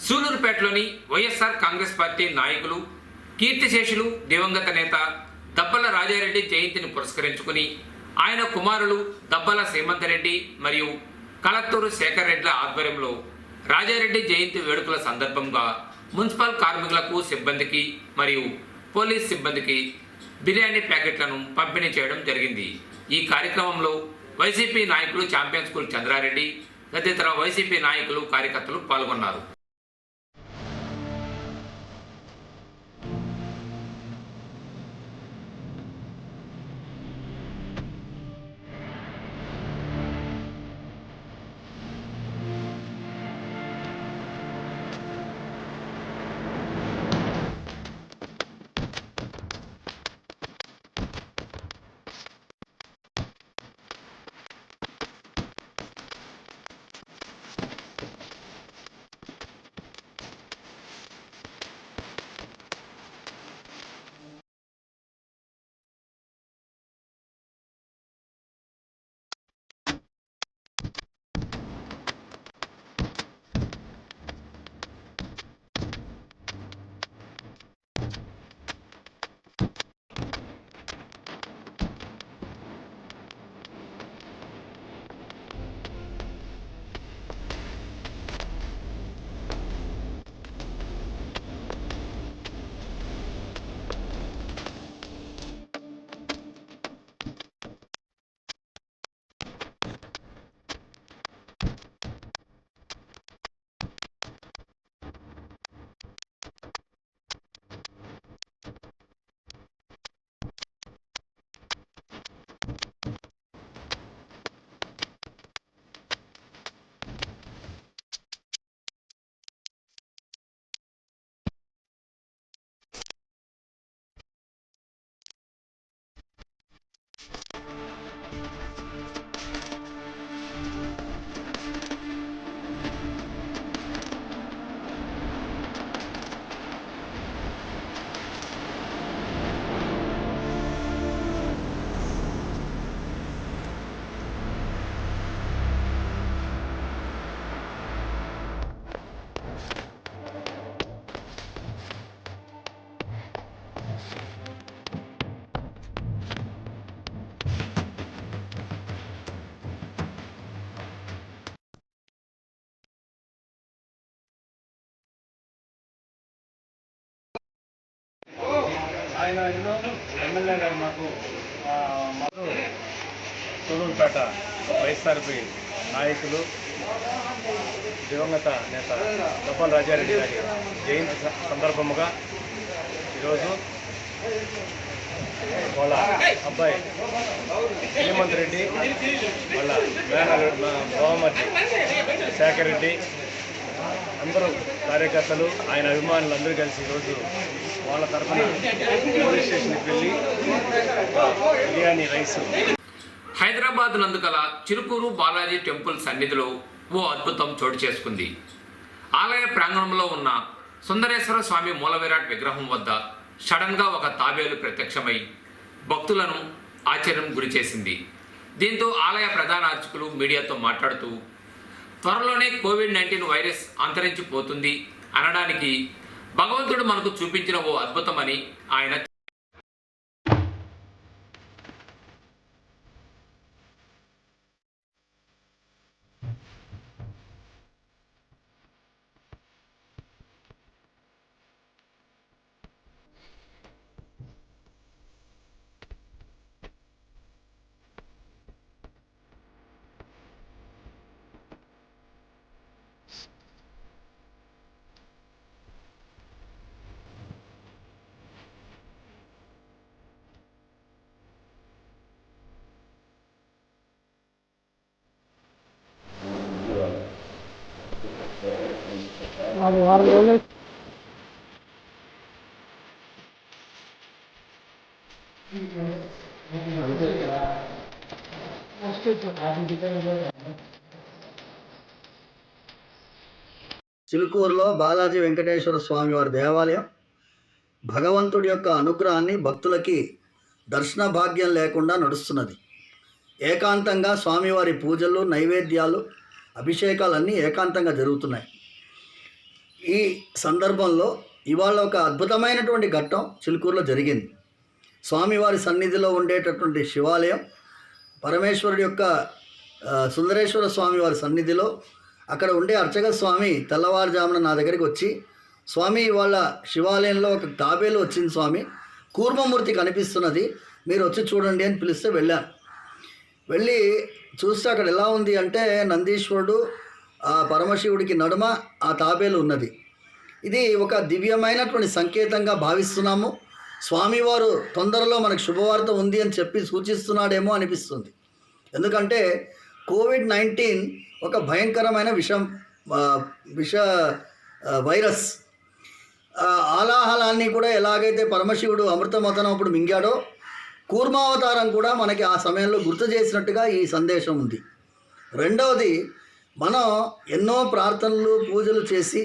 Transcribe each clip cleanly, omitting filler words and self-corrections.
సూలూరుపేటలోని YSR Congress party నాయకులు కీర్తిశేషులు దివంగత నేత దబ్బల రాజారెడ్డి జయంతిని పురస్కరించుకుని ఆయన కుమారులు దబ్బల శ్రీమంతరెడ్డి మరియు కలత్తూరు శేఖర్ రెడ్ల ఆధ్వర్యంలో రాజారెడ్డి జయంతి వేడుకల సందర్భంగా మున్సిపల్ కార్మికులకు సిబ్బందికి మరియు పోలీస్ సిబ్బందికి బిర్యానీ ప్యాకెట్లను పంపిణీ చేయడం జరిగింది. ఈ కార్యక్రమంలో వైసీపీ నాయకులు ఛాంపియన్ స్కూల్ చంద్రారెడ్డి తదితర వైసీపీ నాయకులు కార్యకర్తలు పాల్గొన్నారు. ఆయన ఎన్నో ఎమ్మెల్యే గారు మాకు సూలూరుపేట వైఎస్ఆర్పీ నాయకులు దివంగత నేత దబ్బల రాజారెడ్డి గారి జయంతి సందర్భముగా ఈరోజు వాళ్ళ అబ్బాయి శ్రీమంత్ రెడ్డి వాళ్ళ మేనల్లుడు బావమర్ది శేఖర్ రెడ్డి అందరూ కార్యకర్తలు ఆయన అభిమానులు అందరూ కలిసి ఈరోజు వాళ్ళ తరఫున పోలీస్ స్టేషన్కి వెళ్ళి బిర్యానీ రైస్. హైదరాబాద్ నందుకల చిలుకూరు బాలాజీ టెంపుల్ సన్నిధిలో ఓ అద్భుతం చోటు చేసుకుంది. ఆలయ ప్రాంగణంలో ఉన్న సుందరేశ్వర స్వామి మూలవిరాట్ విగ్రహం వద్ద సడన్గా ఒక తాబేలు ప్రత్యక్షమై భక్తులను ఆశ్చర్యం గురిచేసింది. దీంతో ఆలయ ప్రధాన అర్చకులు మీడియాతో మాట్లాడుతూ త్వరలోనే కోవిడ్-19 వైరస్ అంతరించిపోతుంది అనడానికి భగవంతుడు మనకు చూపించిన ఓ అద్భుతమని ఆయన వారం రోజులు చిలుకూరులో బాలాజీ వెంకటేశ్వర స్వామి వారి దేవాలయం భగవంతుడి యొక్క అనుగ్రహాన్ని భక్తులకి దర్శన భాగ్యం లేకుండా నడుస్తున్నది. ఏకాంతంగా స్వామివారి పూజలు, నైవేద్యాలు, అభిషేకాలన్నీ ఏకాంతంగా జరుగుతున్నాయి. ఈ సందర్భంలో ఇవాళ ఒక అద్భుతమైనటువంటి ఘట్టం చిలుకూరులో జరిగింది. స్వామివారి సన్నిధిలో ఉండేటటువంటి శివాలయం, పరమేశ్వరుడి యొక్క సుందరేశ్వర స్వామి వారి సన్నిధిలో అక్కడ ఉండే అర్చక స్వామి తెల్లవారుజామున నా దగ్గరికి వచ్చి, స్వామి ఇవాళ శివాలయంలో ఒక తాబేలు వచ్చింది స్వామి, కూర్మమూర్తి కనిపిస్తున్నది, మీరు వచ్చి చూడండి అని పిలిస్తే వెళ్ళాను. వెళ్ళి చూస్తే అక్కడ ఎలా ఉంది అంటే నందీశ్వరుడు ఆ పరమశివుడికి నడుమ ఆ తాబేలు ఉన్నది. ఇది ఒక దివ్యమైనటువంటి సంకేతంగా భావిస్తున్నాము. స్వామివారు తొందరలో మనకు శుభవార్త ఉంది అని చెప్పి సూచిస్తున్నాడేమో అనిపిస్తుంది. ఎందుకంటే కోవిడ్-19 ఒక భయంకరమైన విష వైరస్. ఆలాహలాన్ని కూడా ఎలాగైతే పరమశివుడు అమృతమతనం అప్పుడు మింగాడో, కూర్మావతారం కూడా మనకి ఆ సమయంలో గుర్తు చేసినట్టుగా ఈ సందేశం ఉంది. రెండవది, మనం ఎన్నో ప్రార్థనలు పూజలు చేసి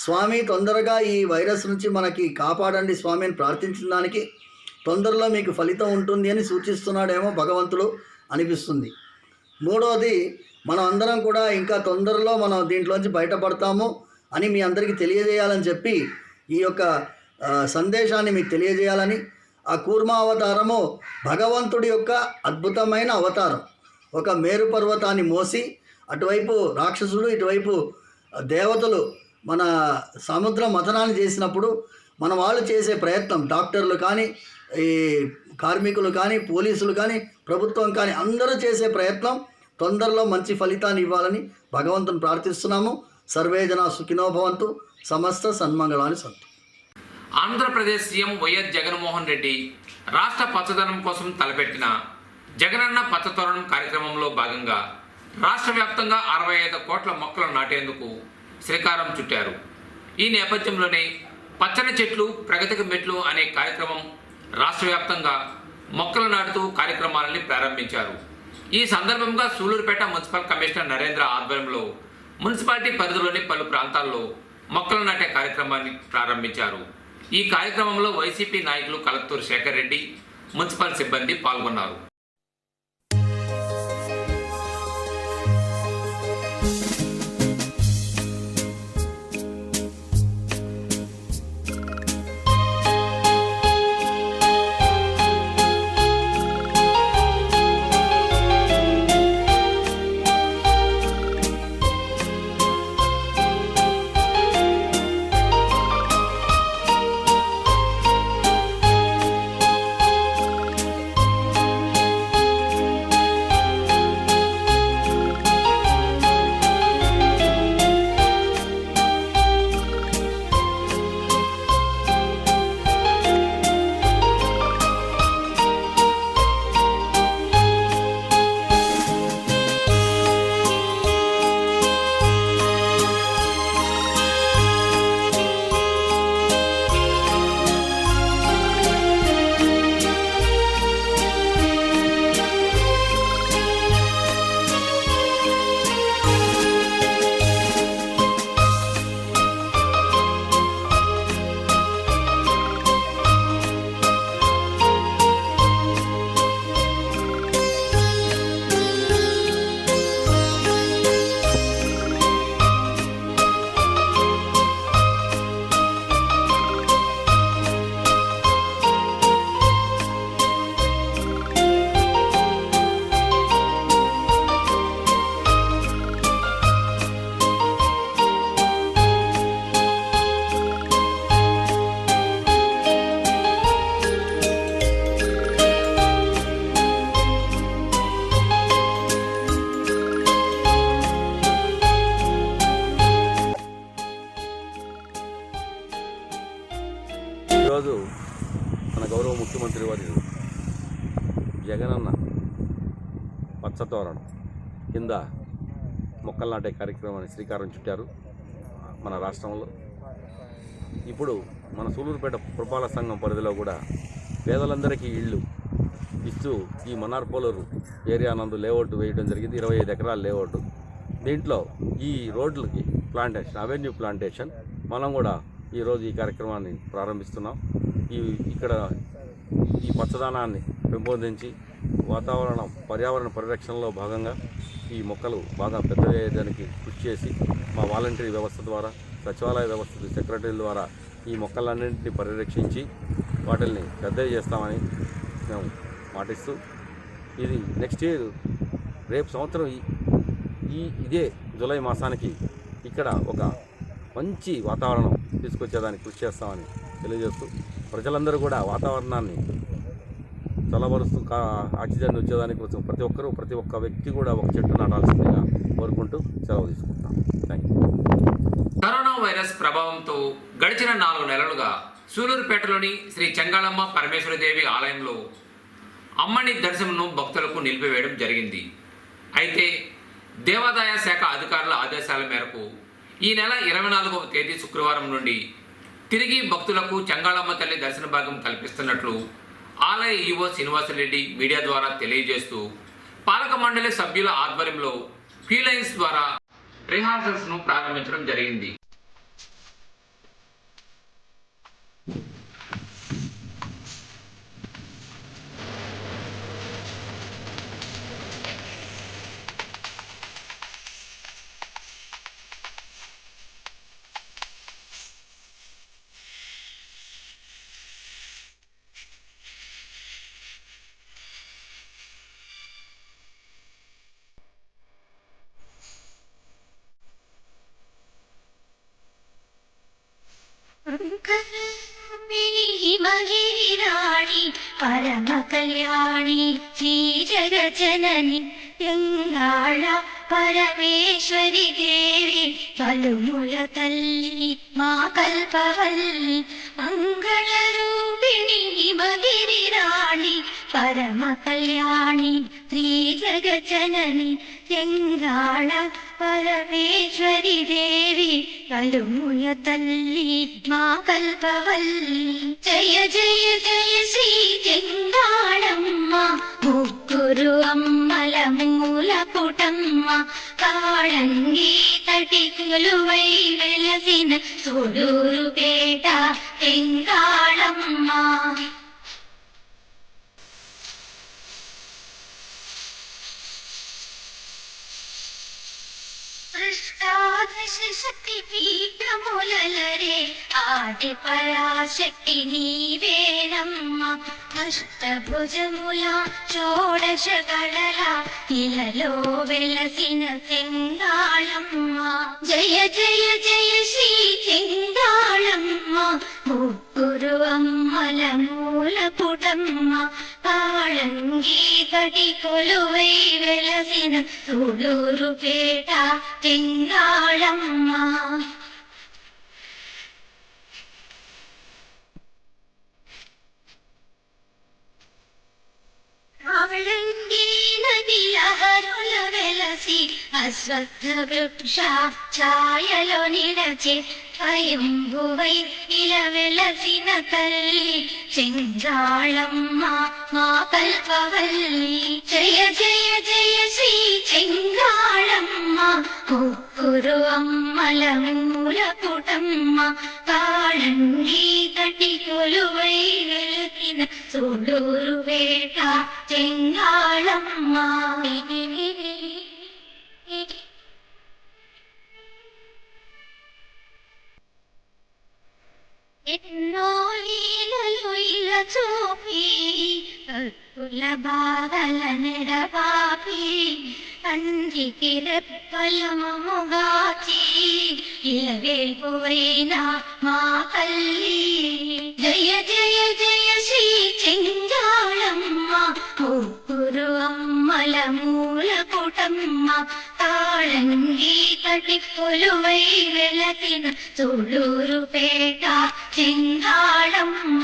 స్వామి తొందరగా ఈ వైరస్ నుంచి మనకి కాపాడండి స్వామి అని ప్రార్థించిన దానికి తొందరలో మీకు ఫలితం ఉంటుంది అని సూచిస్తున్నాడేమో భగవంతుడు అనిపిస్తుంది. మూడవది, మనం అందరం కూడా ఇంకా తొందరలో మనం దీంట్లోంచి బయటపడతాము అని మీ అందరికీ తెలియజేయాలని చెప్పి ఈ యొక్క సందేశాన్ని మీకు తెలియజేయాలని, ఆ కూర్మ అవతారము భగవంతుడి యొక్క అద్భుతమైన అవతారం. ఒక మేరు పర్వతాన్ని మోసి అటువైపు రాక్షసుడు, ఇటువైపు దేవతలు మన సముద్ర మథనాన్ని చేసినప్పుడు మన వాళ్ళు చేసే ప్రయత్నం, డాక్టర్లు కానీ, ఈ కార్మికులు కానీ, పోలీసులు కానీ, ప్రభుత్వం కానీ అందరూ చేసే ప్రయత్నం తొందరలో మంచి ఫలితాన్ని ఇవ్వాలని భగవంతుని ప్రార్థిస్తున్నాము. సర్వే జనా సుఖినో భవంతు, సమస్త సన్మంగళాన్ని సంతు. ఆంధ్రప్రదేశ్ సీఎం వైఎస్ జగన్మోహన్ రెడ్డి రాష్ట్ర పచ్చదనం కోసం తలపెట్టిన జగనన్న పచ్చతోరణం కార్యక్రమంలో భాగంగా రాష్ట్ర వ్యాప్తంగా 65 కోట్ల మొక్కలు నాటేందుకు శ్రీకారం చుట్టారు. ఈ నేపథ్యంలోనే పచ్చని చెట్లు ప్రగతికి మెట్లు అనే కార్యక్రమం రాష్ట్ర వ్యాప్తంగా మొక్కలు నాటుతూ కార్యక్రమాలని ప్రారంభించారు. ఈ సందర్భంగా సూలూరుపేట మున్సిపల్ కమిషనర్ నరేంద్ర ఆధ్వర్యంలో మున్సిపాలిటీ పరిధిలోని పలు ప్రాంతాల్లో మొక్కలు నాటే కార్యక్రమాన్ని ప్రారంభించారు. ఈ కార్యక్రమంలో వైసీపీ నాయకులు కలత్తూరు శేఖర్ రెడ్డి, మున్సిపల్ సిబ్బంది పాల్గొన్నారు. ఈరోజు మన గౌరవ ముఖ్యమంత్రి వారి జగనన్న పచ్చతోరణం కింద మొక్కలు నాటే కార్యక్రమాన్ని శ్రీకారం చుట్టారు మన రాష్ట్రంలో. ఇప్పుడు మన సూలూరుపేట పురపాలక సంఘం పరిధిలో కూడా పేదలందరికీ ఇళ్ళు ఇస్తూ ఈ మన్నార్పోలూరు ఏరియా నందు లేఅవుట్ వేయడం జరిగింది. 25 ఎకరాల లేఅవుట్. దీంట్లో ఈ రోడ్లకి ప్లాంటేషన్, అవెన్యూ ప్లాంటేషన్ మనం కూడా ఈరోజు ఈ కార్యక్రమాన్ని ప్రారంభిస్తున్నాం. ఇక్కడ ఈ పచ్చదనాన్ని పెంపొందించి పర్యావరణ పరిరక్షణలో భాగంగా ఈ మొక్కలు బాగా పెద్దయ్యేదానికి కృషి చేసి మా వాలంటరీ వ్యవస్థ ద్వారా సచివాలయ వ్యవస్థ సెక్రటరీల ద్వారా ఈ మొక్కలన్నింటినీ పరిరక్షించి వాటిల్ని పెద్దవి చేస్తామని మేము మాటిస్తూ, ఇది నెక్స్ట్ ఇయర్ రేపు సంవత్సరం ఇదే జూలై మాసానికి ఇక్కడ ఒక మంచి వాతావరణం తీసుకొచ్చేదానికి కృషి చేస్తామని తెలియజేస్తూ, ప్రజలందరూ కూడా వాతావరణాన్ని చల్లబరుస్తూ ఆక్సిజన్ వచ్చేదానికి కోసం ప్రతి ఒక్క వ్యక్తి కూడా ఒక చెట్టు నాటాల్సిందిగా కోరుకుంటూ సెలవు తీసుకుంటాం. Thank you. కరోనా వైరస్ ప్రభావంతో గడిచిన 4 నెలలుగా సూలూరుపేటలోని శ్రీ చెంగాళమ్మ పరమేశ్వరదేవి ఆలయంలో అమ్మని దర్శనంను భక్తులకు నిలిపివేయడం జరిగింది. అయితే దేవాదాయ శాఖ అధికారుల ఆదేశాల మేరకు ఈ నెల 24వ తేదీ శుక్రవారం నుండి తిరిగి భక్తులకు చెంగాళమ్మ తల్లి దర్శన భాగ్యం కల్పిస్తున్నట్లు ఆలయ ఈవో శ్రీనివాసరెడ్డి మీడియా ద్వారా తెలియజేస్తూ, పాలక మండలి సభ్యుల ఆధ్వర్యంలో క్యూ లైన్స్ ద్వారా రిహార్సల్స్ ను ప్రారంభించడం జరిగింది. మహిరాణి పరమ కళ్యాణి శ్రీ జగజనని చెంగాళ పరమేశ్వరి దేవి పలుముల తల్లి మా కల్పవల్లి మంగళ రూపిణి మహిరాణి పరమ కళ్యాణి శ్రీ జగజనని చెంగాళ పరమేశ్వరి దేవి పలుముల తల్లి మా కల్పవల్లి జయ జయ జయ శ్రీ చెంగాళమ్మ ముగ్గురు అమ్మల మూల పుటమ్మ కాళంగి తటి కొలువై వెలసిన సూలూరుపేట చెంగాళమ్మ. అష్టాదశ శక్తి పీఠములరే ఆది పరాశక్తి నీవేనమ్మ. అష్టభుజముల షోడశ కళల ఇలలో వెలసిన చెంగాళమ్మ. జయ జయ జయ శ్రీ చెంగాళమ్మ ముగ్గురు అమ్మల మూల పుటమ్మ కాళంగి కటి కొలువై వెలసిన సూలూరుపేట చెంగాళమ్మ. కాళంగి నది లహరుల వెలసి అశ్వత్థ వృక్ష ఛాయలో నిలచి స్వయంభువై ఇలా వెలసిన తల్లి చెంగాళమ్మ మా కల్పవల్లి. జయ జయ జయ శ్రీ చెంగాళమ్మ ముగ్గురు అమ్మల మూల పుటమ్మ కాళంగి తటి కొలువై వెలసిన సూలూరుపేట చెంగాళమ్మ. ఎన్నో లీలలు ఇలా చూపి కత్తుల బాధల నెడబాపి కంటికి రెప్పలు మముగాచి ఇలా వేగువైన మా తల్లి. జయ జయ జయ శ్రీ చెంగాళమ్మ ముగ్గురు అమ్మల మూల పుటమ్మ కాళంగి తటి కొలువై వెలసిన సూలూరుపేట చెంగాళమ్మ.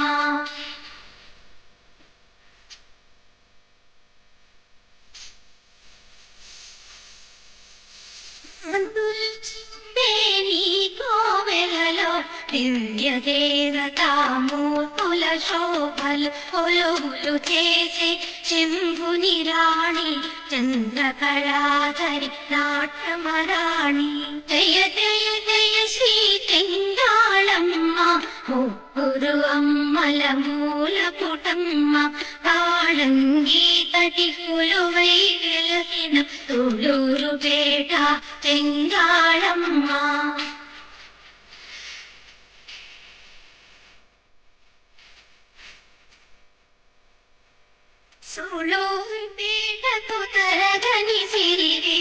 కోవెలలో దివ్య దేవతామూర్తుల శోభలు కొలువులు చేసే శంభుని రాణి చంద్రకళాధరి నాట్యమరాణి. జయ జయ జయ శ్రీ చెంగాళమ్మ ముగ్గురు అమ్మల మూల పుటమ్మ కాళంగి తటి కొలువై వెలసిన సూలూరుపేట చెంగాళమ్మ. సులువుపేటకు తరగని సిరివే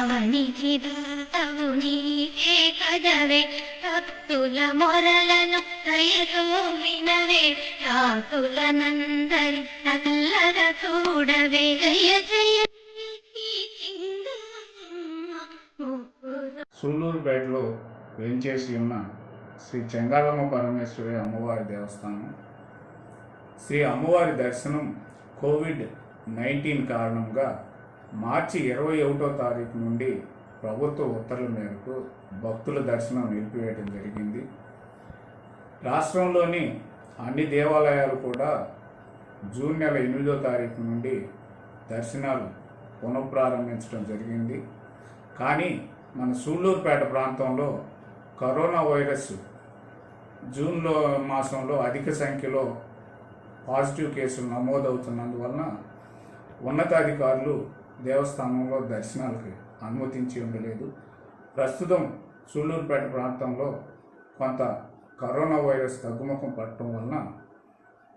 అవనికి దూతవు నీవే కదవే భక్తుల మొరలను దయతో వినవే రాతుల నందరి నల్లర చూడవే జయ జయ సూళ్ళూరుపేటలో వేంచేసి ఉన్న శ్రీ చెంగాళమ్మ పరమేశ్వరి అమ్మవారి దేవస్థానం. శ్రీ అమ్మవారి దర్శనం కోవిడ్-19 కారణంగా మార్చి 21వ తారీఖు నుండి ప్రభుత్వ ఉత్తర్వుల మేరకు భక్తుల దర్శనం నిలిపివేయడం జరిగింది. రాష్ట్రంలోని అన్ని దేవాలయాలు కూడా జూన్ నెల 8వ తారీఖు నుండి దర్శనాలు పునఃప్రారంభించడం జరిగింది. కానీ మన సూళ్ళూరుపేట ప్రాంతంలో కరోనా వైరస్ జూన్లో మాసంలో అధిక సంఖ్యలో పాజిటివ్ కేసులు నమోదవుతున్నందువలన ఉన్నతాధికారులు దేవస్థానంలో దర్శనాలకి అనుమతించి ఉండలేదు. ప్రస్తుతం సూళ్ళూరుపేట ప్రాంతంలో కొంత కరోనా వైరస్ తగ్గుముఖం పట్టడం వలన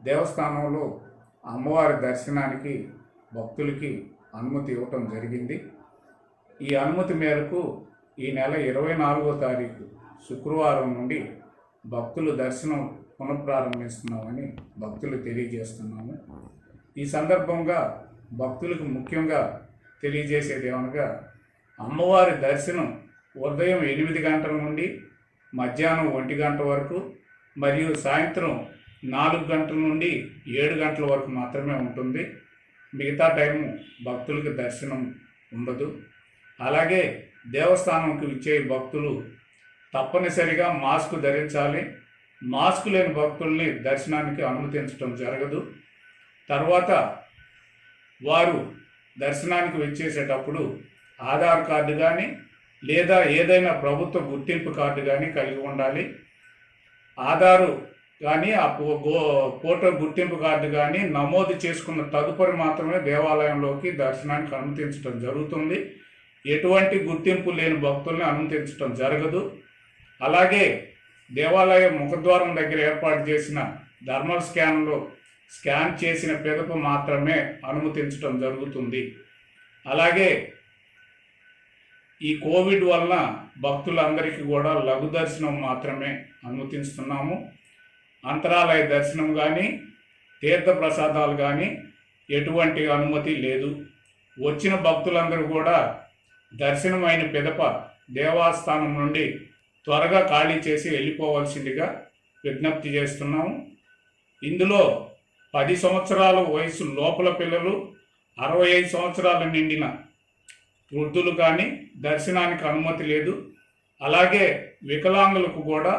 దేవస్థానంలో అమ్మవారి దర్శనానికి భక్తులకి అనుమతి ఇవ్వటం జరిగింది. ఈ అనుమతి మేరకు ఈ నెల 24వ తారీఖు శుక్రవారం నుండి భక్తులు దర్శనం పునఃప్రారంభిస్తున్నామని భక్తులు తెలియజేస్తున్నాము. ఈ సందర్భంగా భక్తులకు ముఖ్యంగా తెలియజేసేది ఏమనగా అమ్మవారి దర్శనం ఉదయం 8 గంటల నుండి మధ్యాహ్నం 1 గంట వరకు మరియు సాయంత్రం 4 గంటల నుండి 7 గంటల వరకు మాత్రమే ఉంటుంది. మిగతా టైము భక్తులకు దర్శనం ఉండదు. అలాగే దేవస్థానంకి వచ్చే భక్తులు తప్పనిసరిగా మాస్క్ ధరించాలి. మాస్క్ లేని భక్తుల్ని దర్శనానికి అనుమతించడం జరగదు. తర్వాత వారు దర్శనానికి వచ్చేసేటప్పుడు ఆధార్ కార్డు కానీ లేదా ఏదైనా ప్రభుత్వ గుర్తింపు కార్డు కానీ కలిగి ఉండాలి. ఆధారు కానీ ఆ ఫోటో గుర్తింపు కార్డు కానీ నమోదు చేసుకున్న తదుపరి మాత్రమే దేవాలయంలోకి దర్శనానికి అనుమతించడం జరుగుతుంది. ఎటువంటి గుర్తింపు లేని భక్తుల్ని అనుమతించడం జరగదు. అలాగే దేవాలయ ముఖద్వారం దగ్గర ఏర్పాటు చేసిన థర్మల్ స్కాన్లో స్కాన్ చేసిన పిదప మాత్రమే అనుమతించడం జరుగుతుంది. అలాగే ఈ కోవిడ్ వలన భక్తులందరికీ కూడా లఘు దర్శనం మాత్రమే అనుమతిస్తున్నాము. అంతరాలయ దర్శనం కానీ తీర్థ ప్రసాదాలు కానీ ఎటువంటి అనుమతి లేదు. వచ్చిన భక్తులందరూ కూడా దర్శనమైన పిదప దేవస్థానం నుండి త్వరగా ఖాళీ చేసి వెళ్ళిపోవాల్సిందిగా విజ్ఞప్తి చేస్తున్నాము. ఇందులో 10 సంవత్సరాల వయసు లోపల పిల్లలు, 65 సంవత్సరాలు నిండిన వృద్ధులు కానీ దర్శనానికి అనుమతి లేదు. అలాగే వికలాంగులకు కూడా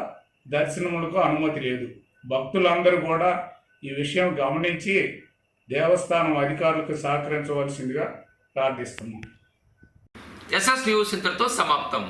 దర్శనములకు అనుమతి లేదు. భక్తులందరూ కూడా ఈ విషయం గమనించి దేవస్థానం అధికారులకు సహకరించవలసిందిగా ప్రార్థిస్తున్నాం. ఎస్ఎస్ న్యూస్ ఇంతటితో సమాప్తం.